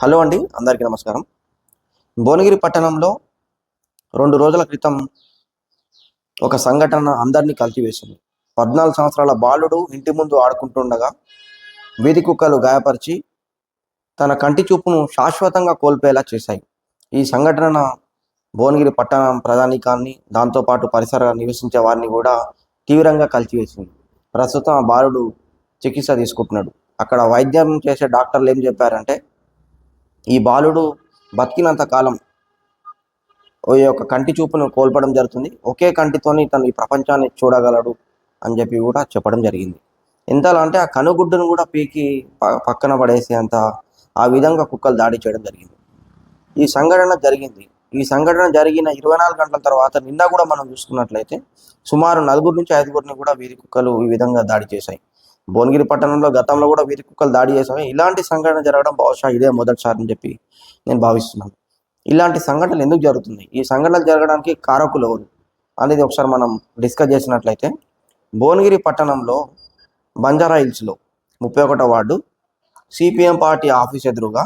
Hello అండి, అందరికీ నమస్కారం. భువనగిరి పట్టణంలో 2 రోజుల క్రితం ఒక సంఘటన అందరినీ కలిచివేసింది. 14 సంవత్సరాల బాలుడు ఇంటి ముందు ఆడుకుంటుండగా వీధి కుక్కలు గాయపరిచి తన కంటి చూపును శాశ్వతంగా కోల్పోయేలా చేశాయి. ఈ సంఘటన భువనగిరి పట్టణం ప్రధానికాన్ని, దాంతోపాటు పరిసర నివసించే వారిని కూడా తీవ్రంగా కలిచివేసింది. ప్రస్తుతం ఆ బాలుడు చికిత్స తీసుకుంటున్నాడు. అక్కడ వైద్యం చేసే డాక్టర్లు ఏం చెప్పారంటే, ఈ బాలుడు బతికినంత కాలం ఈ యొక్క కంటి చూపును కోల్పోవడం జరుగుతుంది. ఒకే కంటితోని తను ఈ ప్రపంచాన్ని చూడగలడు అని చెప్పి కూడా చెప్పడం జరిగింది. ఎంతలా అంటే ఆ కనుగుడ్డును కూడా పీకి పక్కన పడేసేంత ఆ విధంగా కుక్కలు దాడి చేయడం జరిగింది. ఈ సంఘటన జరిగిన 24 గంటల తర్వాత నిన్న కూడా మనం చూసుకున్నట్లయితే సుమారు 4 నుంచి 5 కూడా వీధి కుక్కలు ఈ విధంగా దాడి చేశాయి. భువనగిరి పట్టణంలో గతంలో కూడా వీధి కుక్కలు దాడి చేశాయి. ఇలాంటి సంఘటన జరగడం బహుశా ఇదే మొదటిసారి అని చెప్పి నేను భావిస్తున్నాను. ఇలాంటి సంఘటనలు ఎందుకు జరుగుతున్నాయి, ఈ సంఘటనలు జరగడానికి కారకులు ఎవరు అనేది ఒకసారి మనం డిస్కస్ చేసినట్లయితే, భువనగిరి పట్టణంలో బంజారా హిల్స్లో 31వ వార్డు సిపిఎం పార్టీ ఆఫీస్ ఎదురుగా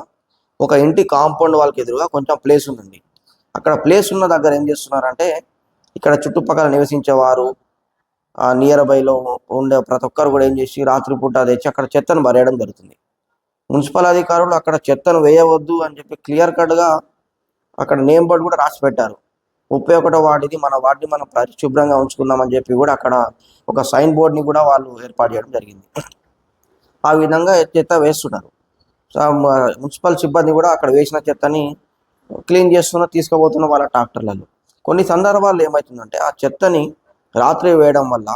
ఒక ఇంటి కాంపౌండ్ వాళ్ళకి ఎదురుగా కొంచెం ప్లేస్ ఉందండి. అక్కడ ప్లేస్ ఉన్న దగ్గర ఏం చేస్తున్నారంటే, ఇక్కడ చుట్టుపక్కల నివసించేవారు నియర్ బైలో ఉండే ప్రతి ఒక్కరు కూడా ఏం చేసి రాత్రిపూట తెచ్చి అక్కడ చెత్తను పరేయడం జరుగుతుంది. మున్సిపల్ అధికారులు అక్కడ చెత్తను వేయవద్దు అని చెప్పి క్లియర్ కట్గా అక్కడ నేమ్ బోర్డు కూడా రాసి పెట్టారు. 31వ వార్డుది, మన వార్డుని మనం పరిశుభ్రంగా ఉంచుకుందామని చెప్పి కూడా అక్కడ ఒక సైన్ బోర్డ్ని కూడా వాళ్ళు ఏర్పాటు చేయడం జరిగింది. ఆ విధంగా చెత్త వేస్తున్నారు. మున్సిపల్ సిబ్బంది కూడా అక్కడ వేసిన చెత్తని క్లీన్ తీసుకుపోతున్న వాళ్ళ ట్రాక్టర్లలో. కొన్ని సందర్భాల్లో ఏమవుతుందంటే, ఆ చెత్తని రాత్రి వేయడం వల్ల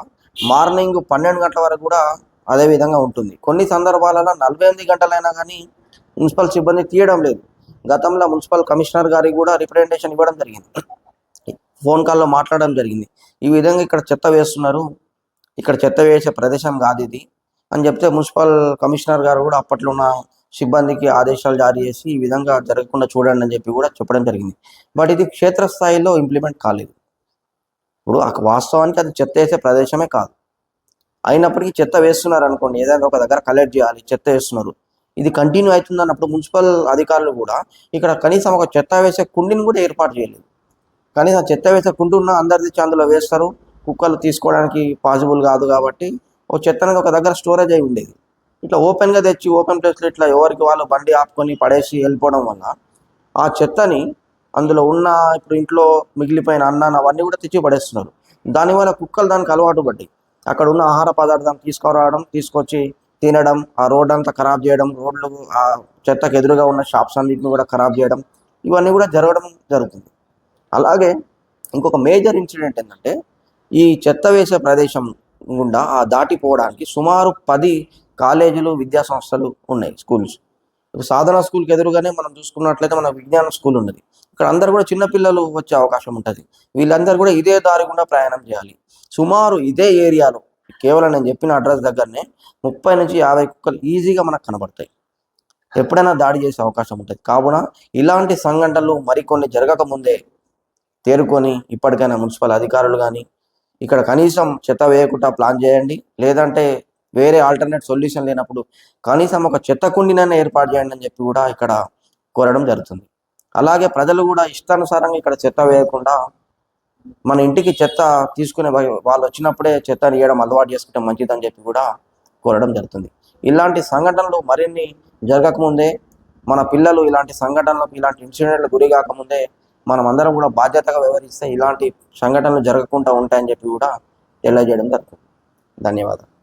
మార్నింగ్ 12 గంటల వరకు కూడా అదే విధంగా ఉంటుంది. కొన్ని సందర్భాలలో 48 గంటలైనా కానీ మున్సిపల్ సిబ్బంది తీయడం లేదు. గతంలో మున్సిపల్ కమిషనర్ గారికి కూడా రిప్రజెంటేషన్ ఇవ్వడం జరిగింది, ఫోన్ కాల్లో మాట్లాడడం జరిగింది. ఈ విధంగా ఇక్కడ చెత్త వేస్తున్నారు, ఇక్కడ చెత్త వేసే ప్రదేశం కాదు ఇది అని చెప్తే మున్సిపల్ కమిషనర్ గారు కూడా అప్పట్లో ఉన్న సిబ్బందికి ఆదేశాలు జారీ చేసి ఈ విధంగా జరగకుండా చూడండి అని చెప్పి కూడా చెప్పడం జరిగింది. బట్ ఇది క్షేత్రస్థాయిలో ఇంప్లిమెంట్ కాలేదు. ఇప్పుడు వాస్తవానికి అది చెత్త వేసే ప్రదేశమే కాదు. అయినప్పటికీ చెత్త వేస్తున్నారు అనుకోండి, ఏదైనా ఒక దగ్గర కలెక్ట్ చేయాలి, చెత్త వేస్తున్నారు, ఇది కంటిన్యూ అవుతుంది అన్నప్పుడు మున్సిపల్ అధికారులు కూడా ఇక్కడ కనీసం ఒక చెత్త వేసే కుండిని కూడా ఏర్పాటు చేయలేదు. కనీసం చెత్త వేసే కుండి ఉన్న అందరు తెచ్చి అందులో వేస్తారు, కుక్కలు తీసుకోవడానికి పాసిబుల్ కాదు. కాబట్టి ఓ చెత్తను ఒక దగ్గర స్టోరేజ్ అయి ఉండేది. ఇట్లా ఓపెన్గా తెచ్చి ఓపెన్ ప్లేస్లో ఇట్లా ఎవరికి వాళ్ళు బండి ఆపుకొని పడేసి వెళ్ళిపోవడం వల్ల ఆ చెత్తని అందులో ఉన్న ఇప్పుడు ఇంట్లో మిగిలిపోయిన అన్నాన్ని అవన్నీ కూడా తెచ్చి పడేస్తున్నారు. దానివల్ల కుక్కలు దానికి అలవాటు పడ్డాయి. అక్కడ ఉన్న ఆహార పదార్థం తీసుకురావడం, తీసుకొచ్చి తినడం, ఆ రోడ్ అంతా ఖరాబ్ చేయడం, రోడ్లు ఆ చెత్తకు ఎదురుగా ఉన్న షాప్స్ అన్నింటిని కూడా ఖరాబ్ చేయడం, ఇవన్నీ కూడా జరగడం జరుగుతుంది. అలాగే ఇంకొక మేజర్ ఇన్సిడెంట్ ఏంటంటే, ఈ చెత్త వేసే ప్రదేశం గుండా దాటిపోవడానికి సుమారు 10 కాలేజీలు, విద్యా సంస్థలు ఉన్నాయి, స్కూల్స్. ఇప్పుడు సాధన స్కూల్కి ఎదురుగానే మనం చూసుకున్నట్లయితే మన విజ్ఞాన స్కూల్ ఉన్నది. ఇక్కడ అందరు కూడా చిన్నపిల్లలు వచ్చే అవకాశం ఉంటుంది. వీళ్ళందరూ కూడా ఇదే దారి గుండా ప్రయాణం చేయాలి. సుమారు ఇదే ఏరియాలో కేవలం నేను చెప్పిన అడ్రస్ దగ్గరనే 30 నుంచి 50 కుక్కలు ఈజీగా మనకు కనబడతాయి. ఎప్పుడైనా దాడి చేసే అవకాశం ఉంటుంది. కావున ఇలాంటి సంఘటనలు మరికొన్ని జరగకముందే తేరుకొని ఇప్పటికైనా మున్సిపల్ అధికారులు కానీ ఇక్కడ కనీసం చెత్త వేయకుండా ప్లాన్ చేయండి. లేదంటే వేరే ఆల్టర్నేట్ సొల్యూషన్ లేనప్పుడు కనీసం ఒక చెత్త కుండినైనా ఏర్పాటు చేయండి అని చెప్పి కూడా ఇక్కడ కోరడం జరుగుతుంది. అలాగే ప్రజలు కూడా ఇష్టానుసారంగా ఇక్కడ చెత్త వేయకుండా మన ఇంటికి చెత్త తీసుకునే వాళ్ళు వచ్చినప్పుడే చెత్త వేయడం అలవాటు చేసుకుంటే మంచిదని చెప్పి కూడా కోరడం జరుగుతుంది. ఇలాంటి సంఘటనలు మరిన్ని జరగకముందే, మన పిల్లలు ఇలాంటి సంఘటనలకు, ఇలాంటి ఇన్సిడెంట్లు గురి కాకముందే మనం అందరం కూడా బాధ్యతగా వ్యవహరిస్తే ఇలాంటి సంఘటనలు జరగకుండా ఉంటాయని చెప్పి కూడా తెలియజేయడం జరుగుతుంది. ధన్యవాదాలు.